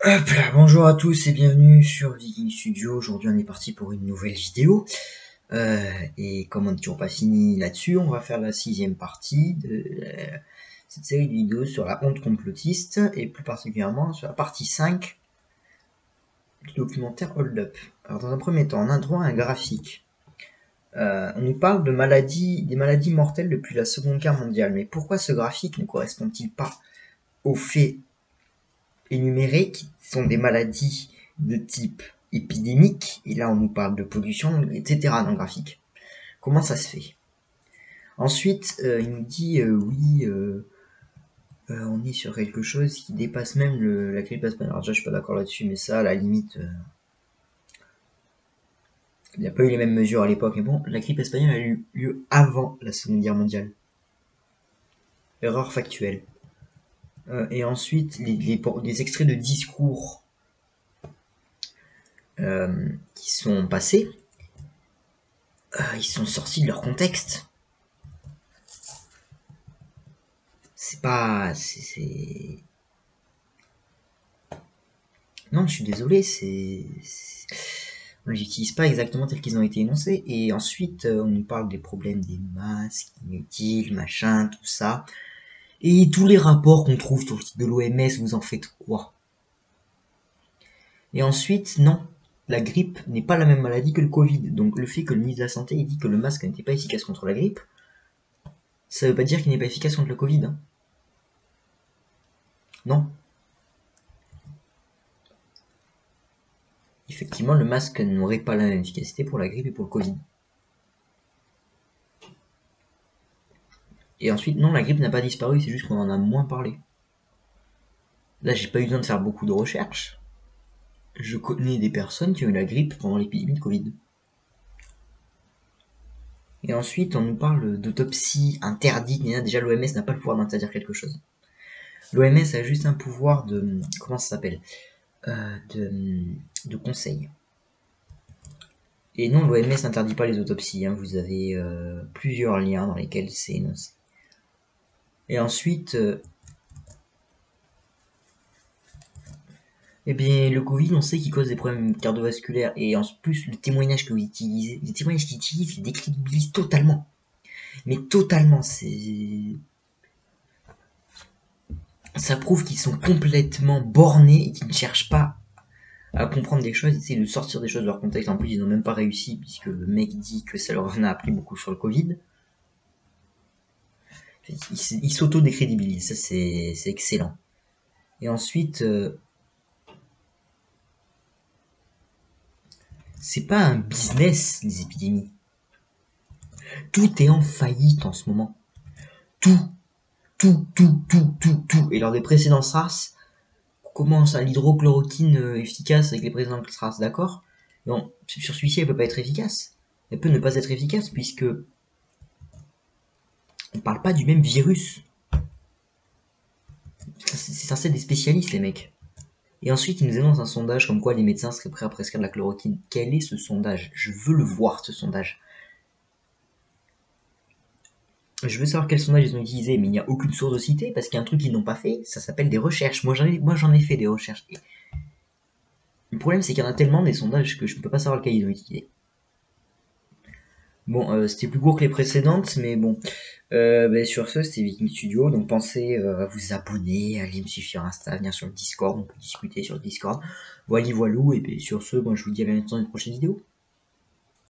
Hop là, bonjour à tous et bienvenue sur Viking Studio. Aujourd'hui on est parti pour une nouvelle vidéo. Et comme on n'est toujours pas fini là-dessus, on va faire la 6e partie de cette série de vidéos sur la honte complotiste et plus particulièrement sur la partie 5 du documentaire Hold Up. Alors dans un premier temps, on a droit à un graphique. On nous parle de des maladies mortelles depuis la Seconde Guerre mondiale. Mais pourquoi ce graphique ne correspond-il pas aux faits énumérés qui sont des maladies de type épidémique, et là on nous parle de pollution, etc. dans le graphique. Comment ça se fait? Ensuite, il nous dit oui, on est sur quelque chose qui dépasse même la grippe espagnole. Alors déjà, je suis pas d'accord là-dessus, mais ça, à la limite, il n'y a pas eu les mêmes mesures à l'époque. Mais bon, la grippe espagnole a eu lieu avant la Seconde Guerre mondiale. Erreur factuelle. Et ensuite, les extraits de discours qui sont passés, ils sont sortis de leur contexte. C'est pas... Non, je suis désolé, on les utilise pas exactement tels qu'ils ont été énoncés. Et ensuite, on nous parle des problèmes des masques, inutiles, machin, tout ça. Et tous les rapports qu'on trouve sur le site de l'OMS, vous en faites quoi? Et ensuite, non, la grippe n'est pas la même maladie que le Covid. Donc le fait que le ministre de la Santé ait dit que le masque n'était pas efficace contre la grippe, ça veut pas dire qu'il n'est pas efficace contre le Covid. Hein. Non. Effectivement, le masque n'aurait pas la même efficacité pour la grippe et pour le Covid. Et ensuite, non, la grippe n'a pas disparu, c'est juste qu'on en a moins parlé. Là, j'ai pas eu besoin de faire beaucoup de recherches. Je connais des personnes qui ont eu la grippe pendant l'épidémie de Covid. Et ensuite, on nous parle d'autopsie interdite. Mais là, déjà, l'OMS n'a pas le pouvoir d'interdire quelque chose. L'OMS a juste un pouvoir de... Comment ça s'appelle de conseil. Et non, l'OMS n'interdit pas les autopsies. Hein. Vous avez plusieurs liens dans lesquels c'est énoncé. Et ensuite... Eh bien, le Covid, on sait qu'il cause des problèmes cardiovasculaires. Et en plus, le témoignage que vous utilisez, les témoignages qu'ils utilisent, ils décrédibilisent totalement. Mais totalement, ça prouve qu'ils sont complètement bornés et qu'ils ne cherchent pas à comprendre des choses, ils essaient de sortir des choses de leur contexte. En plus, ils n'ont même pas réussi, puisque le mec dit que ça leur en a appris beaucoup sur le Covid. Ils s'auto-décrédibilisent, ça c'est excellent. Et ensuite, c'est pas un business, les épidémies. Tout est en faillite en ce moment. Tout. Et lors des précédents SARS, on commence à l'hydrochloroquine efficace avec les précédents SARS, d'accord? Non, sur celui-ci, elle peut pas être efficace. Elle peut ne pas être efficace, puisque on parle pas du même virus. C'est censé être des spécialistes, les mecs. Et ensuite, ils nous annoncent un sondage comme quoi les médecins seraient prêts à prescrire de la chloroquine. Quel est ce sondage? Je veux le voir, ce sondage. Je veux savoir quel sondage ils ont utilisé, mais il n'y a aucune source de cité, parce qu'il y a un truc qu'ils n'ont pas fait, ça s'appelle des recherches. Moi, j'en ai fait des recherches. Et le problème, c'est qu'il y en a tellement des sondages que je ne peux pas savoir lequel ils ont utilisé. Bon, c'était plus court que les précédentes, mais bon. Sur ce, c'était Viking Studio, donc pensez à vous abonner, à aller me suivre sur Insta, venir sur le Discord, on peut discuter sur le Discord. Voilà, voilou, et puis sur ce, je vous dis à bientôt dans une prochaine vidéo.